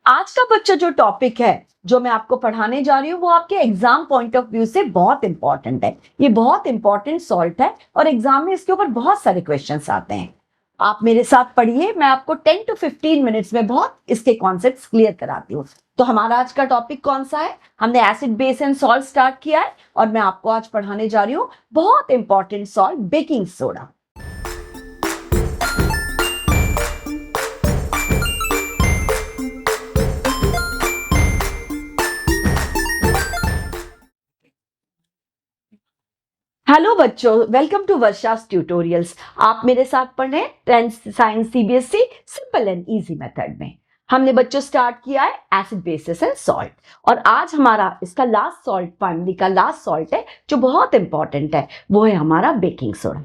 आज का बच्चा जो टॉपिक है जो मैं आपको पढ़ाने जा रही हूँ वो आपके एग्जाम पॉइंट ऑफ व्यू से बहुत इंपॉर्टेंट है। ये बहुत इंपॉर्टेंट सॉल्ट है और एग्जाम में इसके ऊपर बहुत सारे क्वेश्चंस आते हैं। आप मेरे साथ पढ़िए, मैं आपको 10 to 15 मिनट्स में बहुत इसके कॉन्सेप्ट्स क्लियर कराती हूँ। तो हमारा आज का टॉपिक कौन सा है? हमने acid base and salt start किया है और मैं आपको आज पढ़ाने जा रही हूँ बहुत important salt, baking soda. Hello बच्चों, वेलकम टू वर्षास ट्यूटोरियल्स। आप मेरे साथ पढ़ रहे हैं 10th science CBSE simple and easy method में। हमने बच्चों स्टार्ट किया है एसिड बेसिस एंड सॉल्ट और आज हमारा इसका लास्ट सॉल्ट, फैमिली का लास्ट सॉल्ट है जो बहुत इंपॉर्टेंट है, वो है हमारा बेकिंग सोडा।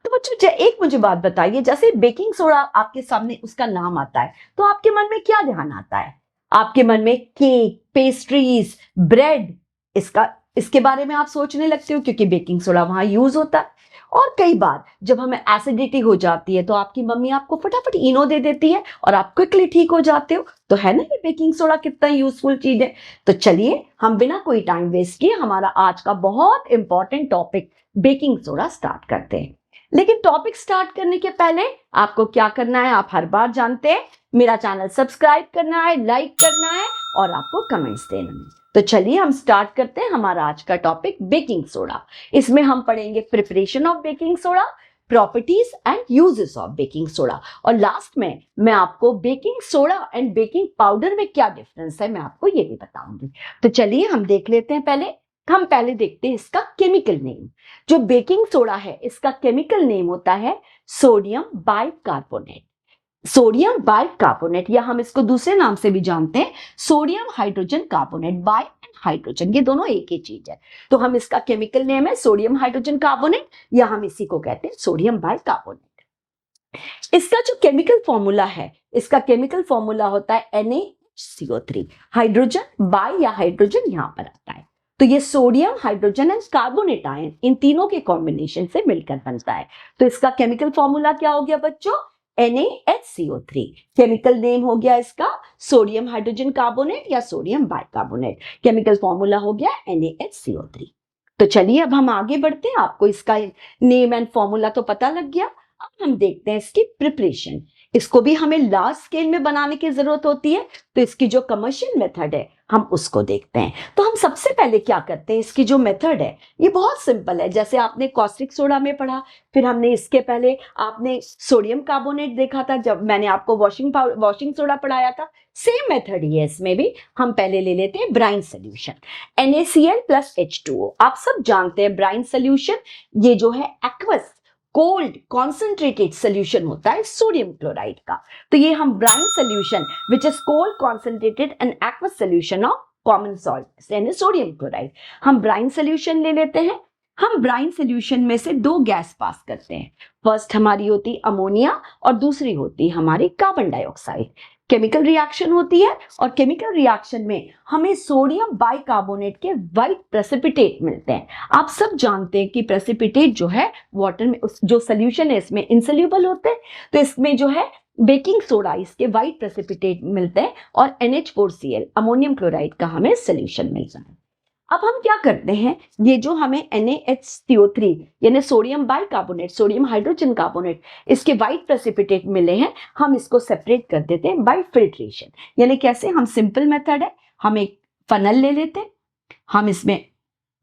तो बच्चों एक मुझे बात बताइए, जैसे बेकिंग सोडा आपके सामने उसका नाम आता है तो आपके मन में क्या ध्यान आता है? आपके मन में केक, पेस्ट्रीज, ब्रेड, इसके बारे में आप सोचने लगते हो क्योंकि बेकिंग सोडा वहां यूज होता है। और कई बार जब हमें एसिडिटी हो जाती है तो आपकी मम्मी आपको फटाफट इनो दे देती है और आप क्विकली ठीक हो जाते हो। तो है ना ये बेकिंग सोडा कितना यूजफुल चीज है। तो चलिए हम बिना कोई टाइम वेस्ट किए हमारा आज का बहुत important topic baking soda start करते हैं। लेकिन टॉपिक स्टार्ट करने के पहले आपको क्या करना है, आप हर बार जानते हैं, मेरा चैनल सब्सक्राइब करना है, लाइक करना है और आपको कमेंट्स देना है। तो चलिए हम स्टार्ट करते हैं हमारा आज का टॉपिक बेकिंग सोडा। इसमें हम पढ़ेंगे preparation of baking soda, properties and uses of baking soda और लास्ट में मैं आपको baking soda and baking powder में क्या डिफरेंस है मैं आपको ये भी बताऊंगी। तो चलिए हम देख लेते हैं। हम पहले देखते हैं इसका केमिकल नेम। जो बेकिंग सोडा है इसका केमिकल नेम होता है सोडियम बाइकार्बोनेट। सोडियम बाइकार्बोनेट या हम इसको दूसरे नाम से भी जानते हैं sodium hydrogen carbonate. Bi and hydrogen ये दोनों एक ही चीज है। तो हम इसका केमिकल नेम है सोडियम हाइड्रोजन कार्बोनेट या हम इसी को कहते हैं सोडियम बाइकार्बोनेट। इसका जो केमिकल फॉर्मूला है, इसका केमिकल फॉर्मूला होता है NaCO3। हाइड्रोजन बाइ या हाइड्रोजन यहां पर आता है। तो ये sodium hydrogen and carbonate ion इन तीनों के कॉम्बिनेशन से मिलकर बनता है। तो इसका केमिकल फॉर्मूला क्या हो गया बच्चों? NaHCO3। केमिकल नेम हो गया इसका सोडियम हाइड्रोजन कार्बोनेट या सोडियम बाइकार्बोनेट। केमिकल फॉर्मूला हो गया NaHCO3। तो चलिए अब हम आगे बढ़ते हैं। आपको इसका नेम एंड फॉर्मूला तो पता लग गया। अब हम देखते हैं इसकी प्रिपरेशन। इसको भी हमें लार्ज स्केल में बनाने की जरूरत होती है, तो इसकी जो कमर्शियल मेथड है हम उसको देखते हैं। तो हम सबसे पहले क्या करते हैं, इसकी जो मेथड है ये बहुत सिंपल है। जैसे आपने कॉस्टिक सोडा में पढ़ा, फिर हमने इसके पहले आपने सोडियम कार्बोनेट देखा था जब मैंने आपको वॉशिंग सोडा पढ़ाया था। सेम मेथड ही है इसमें भी। हम पहले ले लेते हैं brine solution, NaCl plus H2O। आप सब जानते हैं ब्राइन सोल्यूशन ये जो है एक्वस कोल्ड कॉन्सेंट्रेटेड सोल्यूशन होता है सोडियम क्लोराइड का। तो ये हम brine solution which is cold concentrated and aqueous solution of common salt यानी सोडियम क्लोराइड, हम ब्राइन सोल्यूशन ले लेते हैं। हम ब्राइन सोल्यूशन में से दो गैस पास करते हैं। फर्स्ट हमारी होती अमोनिया और दूसरी होती हमारी कार्बन डाइऑक्साइड। केमिकल रिएक्शन होती है और केमिकल रिएक्शन में हमें सोडियम बाइकार्बोनेट के व्हाइट प्रेसिपिटेट मिलते हैं। आप सब जानते हैं कि प्रेसिपिटेट जो है वाटर में जो सोल्यूशन है इसमें इनसोल्यूबल होते हैं। तो इसमें जो है बेकिंग सोडा इसके व्हाइट प्रेसिपिटेट मिलते हैं और NH4Cl अमोनियम क्लोराइड का हमें सोल्यूशन मिलता है। अब हम क्या करते हैं, ये जो हमें NaHCO3 यानी sodium bicarbonate, sodium hydrogen carbonate, इसके व्हाइट प्रेसिपिटेट मिले हैं, हम इसको सेपरेट कर देते हैं बाय फिल्ट्रेशन। यानी कैसे? हम सिंपल मेथड है, हम एक फनल ले लेते हैं, हम इसमें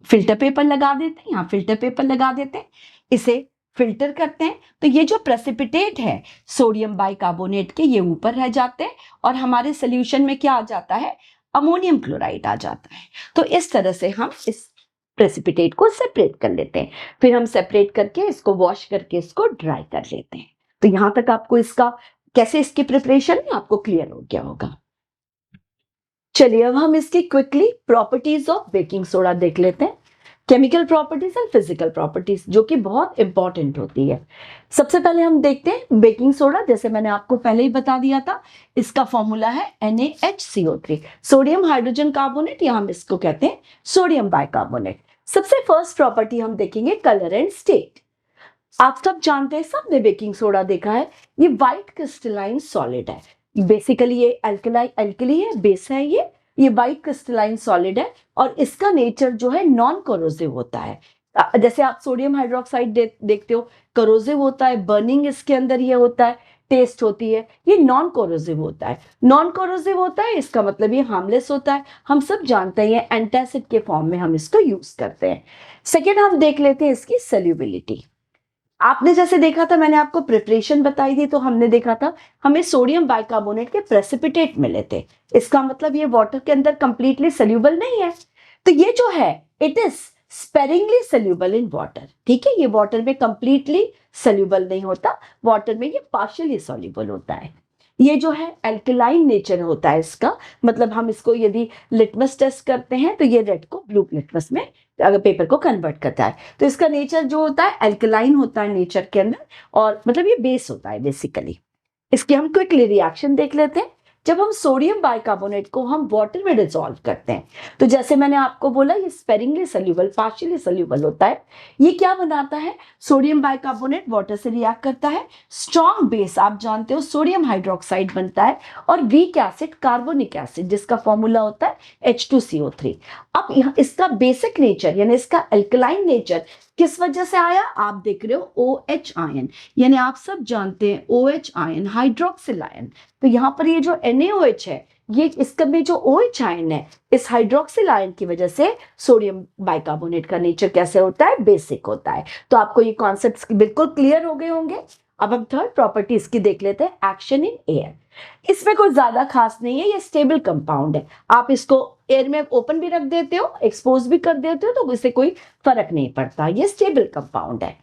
फिल्टर पेपर लगा देते हैं, यहाँ फिल्टर पेपर लगा देते हैं, इसे फिल्टर करते हैं। तो ये जो प्रेसिपिटेट है सोडियम बाइकार्बोनेट के ये ऊपर रह जाते हैं और हमारे सोल्यूशन में क्या आ जाता है? अमोनियम क्लोराइड आ जाता है। तो इस तरह से हम इस प्रेसिपिटेट को सेपरेट कर लेते हैं। फिर हम सेपरेट करके इसको वॉश करके इसको ड्राई कर लेते हैं। तो यहां तक आपको इसका कैसे इसकी प्रिपरेशन आपको क्लियर हो गया होगा। चलिए अब हम इसकी quickly properties of baking soda देख लेते हैं। Chemical properties and physical properties जो कि बहुत इंपॉर्टेंट होती है। सबसे पहले हम देखते हैं बेकिंग सोडा। जैसे मैंने आपको पहले ही बता दिया था, इसका फॉर्मूला है NaHCO3 सोडियम हाइड्रोजन कार्बोनेट या हम इसको कहते हैं सोडियम बाइकार्बोनेट। सबसे फर्स्ट प्रॉपर्टी हम देखेंगे कलर एंड स्टेट। आप सब जानते हैं, सबने बेकिंग सोडा देखा है, ये व्हाइट क्रिस्टलाइन सॉलिड है। बेसिकली ये अल्कली है, बेस है, ये वाइट क्रिस्टलाइन सॉलिड है और इसका नेचर जो है नॉन कोरोसिव होता है। जैसे आप सोडियम हाइड्रोक्साइड देखते हो, कोरोसिव होता है, बर्निंग इसके अंदर ये होता है, टेस्ट होती है। ये नॉन कोरोसिव होता है। नॉन कोरोसिव होता है इसका मतलब ये हार्मलेस होता है। हम सब जानते हैं ये एंटासिड के फॉर्म में हम इसको यूज करते हैं। सेकेंड हम देख लेते हैं इसकी सोल्यूबिलिटी। आपने जैसे देखा था, मैंने आपको प्रिपरेशन बताई थी, तो हमने देखा था हमें सोडियम बाइकार्बोनेट के प्रेसिपिटेट मिले थे। इसका मतलब ये वाटर के अंदर कंप्लीटली सोल्यूबल नहीं है। तो ये जो है it is sparingly soluble in water. ठीक है, ये वाटर में कंप्लीटली सोल्यूबल नहीं होता, वाटर में ये पार्शियली सोल्यूबल होता है। ये जो है एल्कलाइन नेचर होता है इसका, मतलब हम इसको यदि लिटमस टेस्ट करते हैं तो ये रेड को ब्लू लिटमस में अगर पेपर को कन्वर्ट करता है। तो इसका नेचर जो होता है एल्कलाइन होता है नेचर के अंदर, और मतलब ये बेस होता है बेसिकली। इसकी हम क्विकली रिएक्शन देख लेते हैं। जब हम सोडियम बाइकार्बोनेट को हम वाटर में डिसॉल्व करते हैं, तो जैसे मैंने आपको बोला ये स्पेरिंगली सोल्यूबल, पार्शियली सोल्यूबल होता है। ये क्या बनाता है, सोडियम बाइकार्बोनेट वाटर से रिएक्ट करता है, स्ट्रॉन्ग बेस आप जानते हो सोडियम हाइड्रोक्साइड बनता है, और वीक एसिड कार्बोनिक एसिड जिसका फॉर्मूला होता है H2CO3। अब यहाँ इसका बेसिक नेचर यानी इसका एल्कलाइन नेचर किस वजह से आया, आप देख रहे हो OH आयन, यानी आप सब जानते हैं OH आयन हाइड्रोक्सिल आयन। तो यहाँ पर ये जो NaOH है, ये इसका में जो OH आयन है, इस हाइड्रोक्सिल आयन की वजह से सोडियम बाइकार्बोनेट का नेचर कैसे होता है, बेसिक होता है। तो आपको ये कॉन्सेप्ट्स बिल्कुल क्लियर हो गए होंगे। अब हम थर्ड प्रॉपर्टी इसकी देख लेते हैं, एक्शन इन एयर। इसमें कोई ज्यादा खास नहीं है, ये स्टेबल कंपाउंड है। आप इसको एयर में ओपन भी रख देते हो, एक्सपोज भी कर देते हो, तो इससे कोई फर्क नहीं पड़ता, ये स्टेबल कंपाउंड है।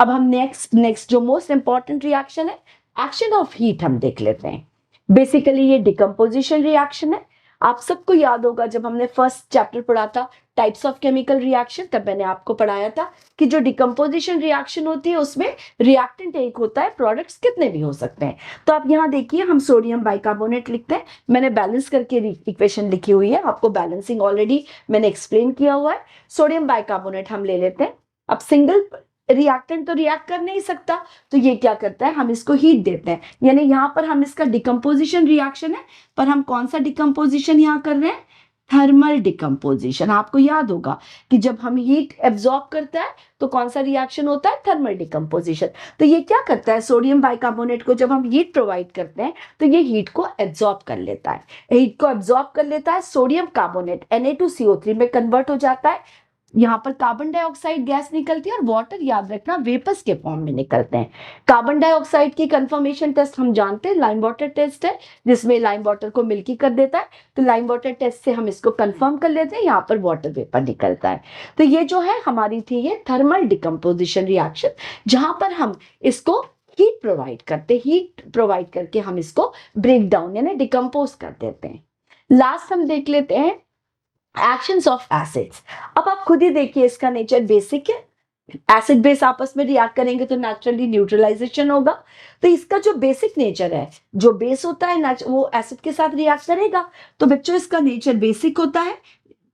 अब हम नेक्स्ट जो मोस्ट इंपॉर्टेंट रिएक्शन है, एक्शन ऑफ हीट, हम देख लेते हैं। बेसिकली ये डिकम्पोजिशन रिएक्शन है। आप सबको याद होगा जब हमने फर्स्ट चैप्टर पढ़ा था टाइप्स ऑफ केमिकल रिएक्शन, तब मैंने आपको पढ़ाया था कि जो डिकम्पोजिशन रिएक्शन होती है उसमें रिएक्टेंट एक होता है, प्रोडक्ट्स कितने भी हो सकते हैं। तो आप यहाँ देखिए, हम सोडियम बाइकार्बोनेट लिखते हैं, मैंने बैलेंस करके इक्वेशन लिखी हुई है, आपको बैलेंसिंग ऑलरेडी मैंने एक्सप्लेन किया हुआ है। सोडियम बाइकार्बोनेट हम ले लेते हैं। अब सिंगल रिएक्टेंट तो रिएक्ट कर नहीं सकता, तो ये क्या करता है, हम इसको हीट देते हैं। यानी यहाँ पर हम इसका डिकम्पोजिशन रिएक्शन है, पर हम कौन सा डिकम्पोजिशन यहाँ कर रहे हैं, थर्मल डिकम्पोजिशन। आपको याद होगा कि जब हम हीट एब्जॉर्ब करता है तो कौन सा रिएक्शन होता है, थर्मल डिकम्पोजिशन। तो ये क्या करता है, सोडियम बाइकार्बोनेट को जब हम हीट प्रोवाइड करते हैं तो ये हीट को एब्जॉर्ब कर लेता है। हीट को एब्जॉर्ब कर लेता है, सोडियम कार्बोनेट Na2CO3 में कन्वर्ट हो जाता है। यहाँ पर कार्बन डाइऑक्साइड गैस निकलती है और वाटर, याद रखना, वेपर्स के फॉर्म में निकलते हैं। कार्बन डाइऑक्साइड की कंफर्मेशन टेस्ट हम जानते हैं, लाइम वाटर टेस्ट है, जिसमें लाइम वाटर को मिल्की कर देता है। तो लाइम वाटर टेस्ट से हम इसको कंफर्म कर लेते हैं, यहाँ पर वाटर वेपर निकलता है। तो ये जो है हमारी थी ये थर्मल डिकम्पोजिशन रिएक्शन, जहां पर हम इसको हीट प्रोवाइड करके हम इसको ब्रेक डाउन यानी डिकम्पोज कर देते हैं। लास्ट हम देख लेते हैं एक्शंस ऑफ एसिड्स। अब आप खुद ही देखिए, इसका नेचर बेसिक है। एसिड बेस आपस में रिएक्ट करेंगे तो नेचुरली न्यूट्रलाइजेशन होगा। तो इसका जो बेसिक नेचर है, जो बेस होता है वो एसिड के साथ रिएक्ट करेगा। तो बच्चों इसका नेचर बेसिक होता है,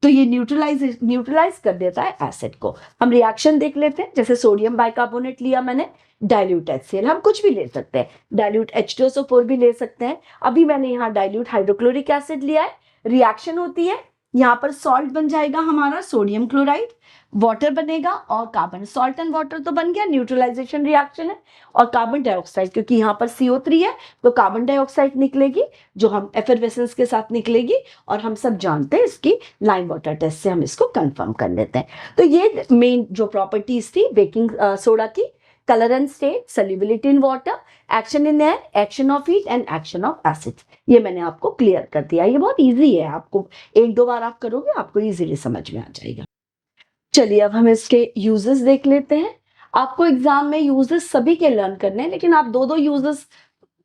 तो ये न्यूट्रलाइज कर देता है एसिड को। हम रिएक्शन देख लेते हैं। जैसे सोडियम बाइकार्बोनेट लिया मैंने, डाइल्यूट HCl, हम कुछ भी ले सकते हैं, डाइल्यूट H2SO4 भी ले सकते हैं। अभी मैंने यहाँ डाइल्यूट हाइड्रोक्लोरिक एसिड लिया है। रिएक्शन होती है, यहाँ पर सॉल्ट बन जाएगा हमारा सोडियम क्लोराइड, वाटर बनेगा और कार्बन, सॉल्ट एंड वाटर तो बन गया, न्यूट्रलाइजेशन रिएक्शन है। और कार्बन डाइऑक्साइड, क्योंकि यहाँ पर CO3 है तो कार्बन डाइऑक्साइड निकलेगी, जो हम एफरवेसेंस के साथ निकलेगी। और हम सब जानते हैं इसकी लाइम वाटर टेस्ट से हम इसको कंफर्म कर लेते हैं। तो ये मेन जो प्रॉपर्टीज थी बेकिंग सोडा की, colour and state, solubility in water, action in air, action of heat and action of acid, ये मैंने आपको क्लियर कर दिया। ये बहुत इजी है, आपको एक दो बार आप करोगे आपको इजीली समझ में आ जाएगा। चलिए अब हम इसके यूजेस देख लेते हैं। आपको एग्जाम में यूजेस सभी के लर्न करने हैं, लेकिन आप दो दो यूजेस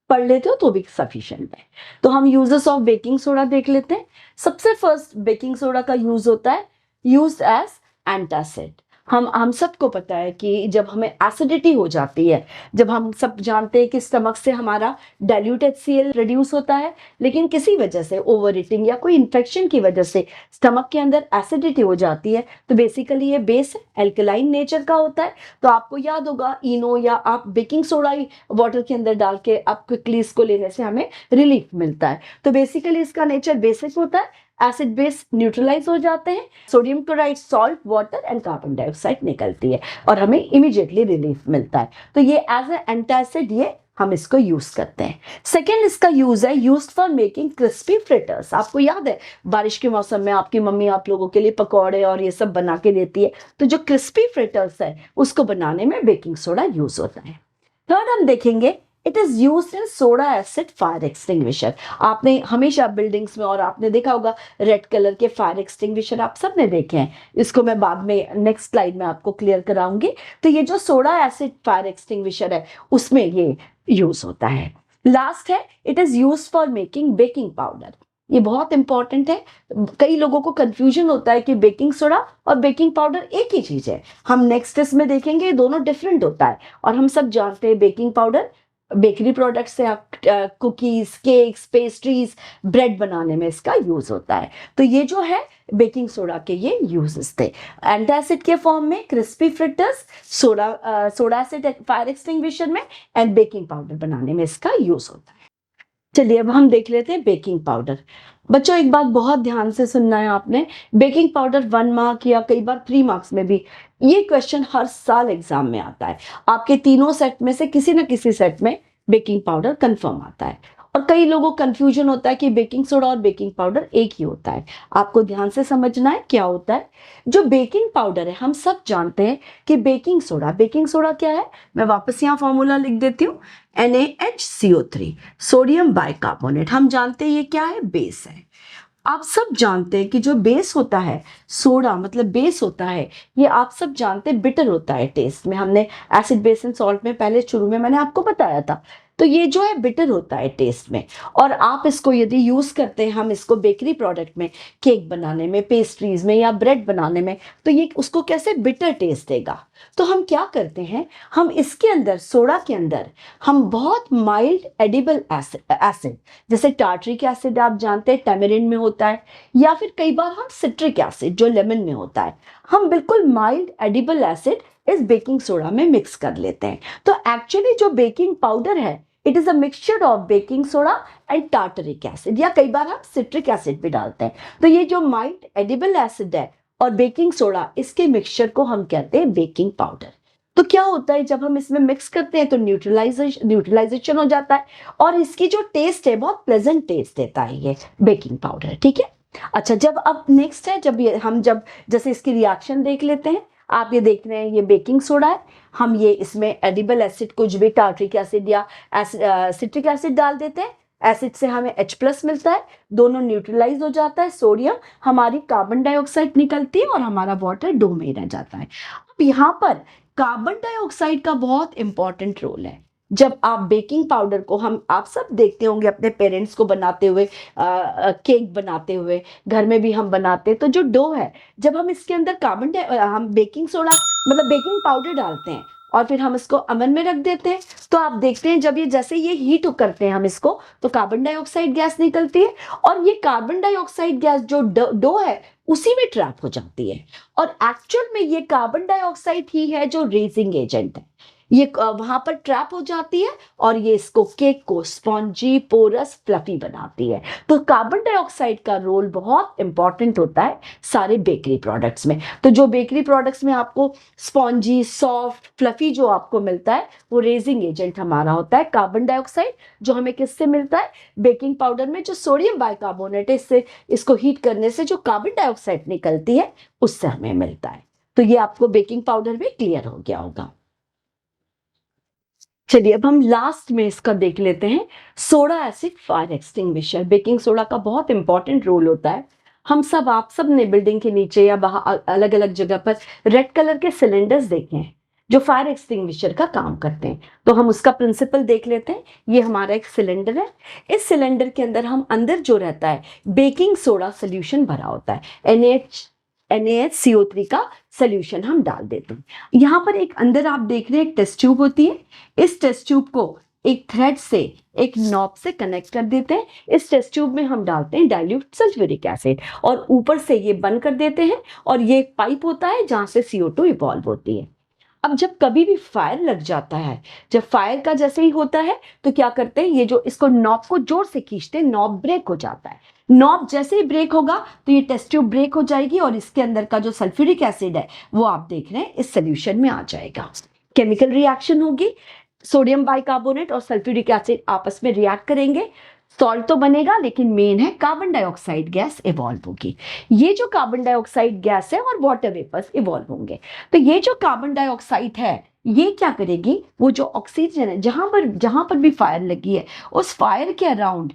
पढ़ लेते हो तो भी सफिशिएंट है। तो हम यूजेस ऑफ बेकिंग सोडा देख लेते हैं। सबसे फर्स्ट बेकिंग सोडा का यूज होता है यूज्ड एज एंटासिड। हम सबको पता है कि जब हमें एसिडिटी हो जाती है, जब हम सब जानते हैं कि स्टमक से हमारा डाइल्यूट HCl रिड्यूस होता है, लेकिन किसी वजह से ओवर ईटिंग या कोई इन्फेक्शन की वजह से स्टमक के अंदर एसिडिटी हो जाती है, तो बेसिकली ये बेस एल्कलाइन नेचर का होता है। तो आपको याद होगा इनो या आप बेकिंग सोडा ही वाटर के अंदर डाल के आप क्विकली इसको लेने से हमें रिलीफ मिलता है। तो बेसिकली इसका नेचर बेसिक होता है, एसिड बेस न्यूट्रलाइज हो जाते हैं, sodium chloride, salt, water and carbon dioxide निकलती है और हमें इमीडिएटली रिलीफ मिलता है। तो ये एज ए एंटासिड ये हम इसको यूज करते हैं। सेकेंड इसका यूज है used for making crispy fritters. आपको याद है बारिश के मौसम में आपकी मम्मी आप लोगों के लिए पकौड़े और ये सब बना के देती है, तो जो क्रिस्पी फ्रिटर्स है उसको बनाने में बेकिंग सोडा यूज होता है। थर्ड हम देखेंगे it is use in soda acid fire extinguisher. आपने हमेशा बिल्डिंग्स में और आपने देखा होगा रेड कलर के फायर एक्सटिंग्विशर आप सबने देखे हैं, इसको मैं बाद में नेक्स्ट स्लाइड में आपको क्लियर कराऊंगी। तो ये जो सोडा एसिड फायर एक्सटिंग्विशर है उसमें ये यूज होता है। लास्ट है it is use for making baking powder. ये बहुत इंपॉर्टेंट है, कई लोगों को कंफ्यूजन होता है कि बेकिंग सोडा और बेकिंग पाउडर एक ही चीज है। हम नेक्स्ट इसमें देखेंगे दोनों डिफरेंट होता है। और हम सब जानते हैं बेकिंग पाउडर बेकरी प्रोडक्ट्स से आप कुकीज, केक्स, पेस्ट्रीज, ब्रेड बनाने में इसका यूज होता है। तो ये जो है बेकिंग सोडा के ये यूजेस थे एंटासिड के फॉर्म में, crispy fritters, soda acid fire extinguisher में एंड बेकिंग पाउडर बनाने में इसका यूज होता है। चलिए अब हम देख लेते हैं बेकिंग पाउडर। बच्चों एक बात बहुत ध्यान से सुनना है आपने, बेकिंग पाउडर 1 मार्क या कई बार 3 मार्क्स में भी ये क्वेश्चन हर साल एग्जाम में आता है। आपके तीनों सेट में से किसी ना किसी सेट में बेकिंग पाउडर कंफर्म आता है। और कई लोगों को कंफ्यूजन होता है कि बेकिंग सोडा और बेकिंग पाउडर एक ही होता है। आपको ध्यान से समझना है क्या होता है। जो बेकिंग पाउडर है हम सब जानते हैं कि बेकिंग सोडा क्या है, मैं वापस यहाँ फॉर्मूला लिख देती हूँ, NaHCO3 सोडियम बाइकार्बोनेट। हम जानते हैं ये क्या है, बेस है। आप सब जानते हैं कि जो बेस होता है सोडा मतलब बेस होता है, ये आप सब जानते हैं बिटर होता है टेस्ट में। हमने एसिड बेस एंड सॉल्ट में पहले शुरू में मैंने आपको बताया था। तो ये जो है बिटर होता है टेस्ट में। और आप इसको यदि यूज करते हैं, हम इसको बेकरी प्रोडक्ट में, केक बनाने में, पेस्ट्रीज में या ब्रेड बनाने में, तो ये उसको कैसे बिटर टेस्ट देगा। तो हम क्या करते हैं, हम इसके अंदर सोडा के अंदर हम बहुत माइल्ड एडिबल एसिड जैसे टार्ट्रिक एसिड आप जानते हैं टैमरिंड में होता है, या फिर कई बार हम सिट्रिक एसिड जो लेमन में होता है, हम बिल्कुल माइल्ड एडिबल एसिड इस बेकिंग सोडा में मिक्स कर लेते हैं। तो एक्चुअली जो बेकिंग पाउडर है it is a mixture of baking soda and tartaric acid, या कई बार हम सिट्रिक एसिड भी डालते हैं। तो ये जो माइल्ड एडिबल एसिड है और बेकिंग सोडा, इसके मिक्सचर को हम कहते हैं बेकिंग पाउडर। तो क्या होता है जब हम इसमें मिक्स करते हैं तो न्यूट्रलाइजेशन हो जाता है और इसकी जो टेस्ट है बहुत प्लेजेंट टेस्ट देता है ये बेकिंग पाउडर, ठीक है। अच्छा, जब अब नेक्स्ट है जब जैसे इसकी रिएक्शन देख लेते हैं। आप ये देख रहे हैं ये बेकिंग सोडा है, हम ये इसमें एडिबल एसिड कुछ भी टार्ट्रिक एसिड या सिट्रिक एसिड डाल देते हैं। एसिड से हमें H+ मिलता है, दोनों न्यूट्रलाइज हो जाता है, सोडियम हमारी कार्बन डाइऑक्साइड निकलती है और हमारा वाटर डो में रह जाता है। अब यहाँ पर कार्बन डाइऑक्साइड का बहुत इंपॉर्टेंट रोल है। जब आप बेकिंग पाउडर को आप सब देखते होंगे अपने पेरेंट्स को बनाते हुए, केक बनाते हुए, घर में भी हम बनाते हैं, तो जो डो है जब हम इसके अंदर हम बेकिंग सोडा मतलब बेकिंग पाउडर डालते हैं और फिर हम इसको अवन में रख देते हैं, तो आप देखते हैं जब जैसे ये हीट करते हैं हम इसको, तो कार्बन डाइऑक्साइड गैस निकलती है और ये कार्बन डाइऑक्साइड गैस जो डो है उसी में ट्रैप हो जाती है। और एक्चुअल में ये कार्बन डाइऑक्साइड ही है जो रेजिंग एजेंट है, ये वहां पर ट्रैप हो जाती है और ये इसको केक को स्पॉन्जी, पोरस, फ्लफी बनाती है। तो कार्बन डाइऑक्साइड का रोल बहुत इंपॉर्टेंट होता है सारे बेकरी प्रोडक्ट्स में। तो जो बेकरी प्रोडक्ट्स में आपको स्पॉन्जी, सॉफ्ट, फ्लफी जो आपको मिलता है वो रेजिंग एजेंट हमारा होता है कार्बन डाइऑक्साइड, जो हमें किससे मिलता है, बेकिंग पाउडर में जो सोडियम बाइकार्बोनेट है, इससे इसको हीट करने से जो कार्बन डाइऑक्साइड निकलती है उससे हमें मिलता है। तो ये आपको बेकिंग पाउडर भी क्लियर हो गया होगा। चलिए अब हम लास्ट में इसका देख लेते हैं, soda acid fire extinguisher. Baking soda का बहुत इंपॉर्टेंट रोल होता है। आप सब ने बिल्डिंग के नीचे या बाहर अलग अलग जगह पर रेड कलर के सिलेंडर्स देखे हैं जो फायर एक्सटिंग्विशर का काम करते हैं। तो हम उसका प्रिंसिपल देख लेते हैं। ये हमारा एक सिलेंडर है, इस सिलेंडर के अंदर जो रहता है बेकिंग सोडा सोल्यूशन भरा होता है, NaHCO3 का सोल्यूशन हम डाल देते हैं। यहाँ पर एक अंदर आप देख रहे हैं एक टेस्ट ट्यूब होती है। इस टेस्ट ट्यूब को एक थ्रेड से, एक नॉब से कनेक्ट कर देते हैं। इस टेस्ट ट्यूब में हम डालते हैं डाइल्यूट सल्फ्यूरिक एसिड और ऊपर से ये बंद कर देते हैं और ये एक पाइप होता है जहां से CO2 इवॉल्व होती है। अब जब कभी भी फायर लग जाता है, जब फायर का जैसे ही होता है तो क्या करते हैं, ये जो इसको नॉब को जोर से खींचते हैं, नॉब ब्रेक हो जाता है। नॉब जैसे ही ब्रेक होगा तो ये टेस्ट ट्यूब ब्रेक हो जाएगी और इसके अंदर का जो सल्फ्यूरिक एसिड है वो आप देख रहे हैं इस सोल्यूशन में आ जाएगा। केमिकल रिएक्शन होगी, सोडियम बाइकार्बोनेट और सल्फ्यूरिक एसिड आपस में रिएक्ट करेंगे, सॉल्ट तो बनेगा लेकिन मेन है कार्बन डाइऑक्साइड गैस इवॉल्व होगी। ये जो कार्बन डाइऑक्साइड गैस है और वाटर वेपर्स इवॉल्व होंगे। तो ये जो कार्बन डाइऑक्साइड है ये क्या करेगी, वो जो ऑक्सीजन है जहां पर भी फायर लगी है उस फायर के अराउंड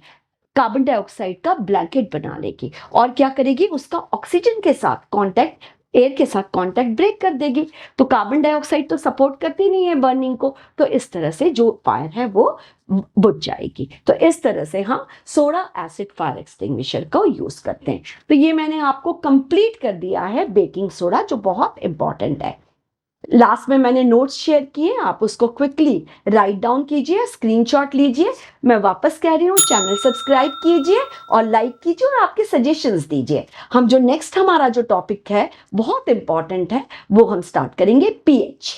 कार्बन डाइऑक्साइड का ब्लैंकेट बना लेगी और क्या करेगी, उसका ऑक्सीजन के साथ कांटेक्ट, एयर के साथ कांटेक्ट ब्रेक कर देगी। तो कार्बन डाइऑक्साइड तो सपोर्ट करती नहीं है बर्निंग को, तो इस तरह से जो फायर है वो बुझ जाएगी। तो इस तरह से हम सोडा एसिड फायर एक्सटिंग्विशर को यूज करते हैं। तो ये मैंने आपको कंप्लीट कर दिया है बेकिंग सोडा, जो बहुत इंपॉर्टेंट है। लास्ट में मैंने नोट्स शेयर किए, आप उसको क्विकली राइट डाउन कीजिए, स्क्रीनशॉट लीजिए। मैं वापस कह रही हूँ, चैनल सब्सक्राइब कीजिए और लाइक कीजिए और आपके सजेशंस दीजिए। हम जो नेक्स्ट हमारा जो टॉपिक है बहुत इंपॉर्टेंट है, वो हम स्टार्ट करेंगे pH।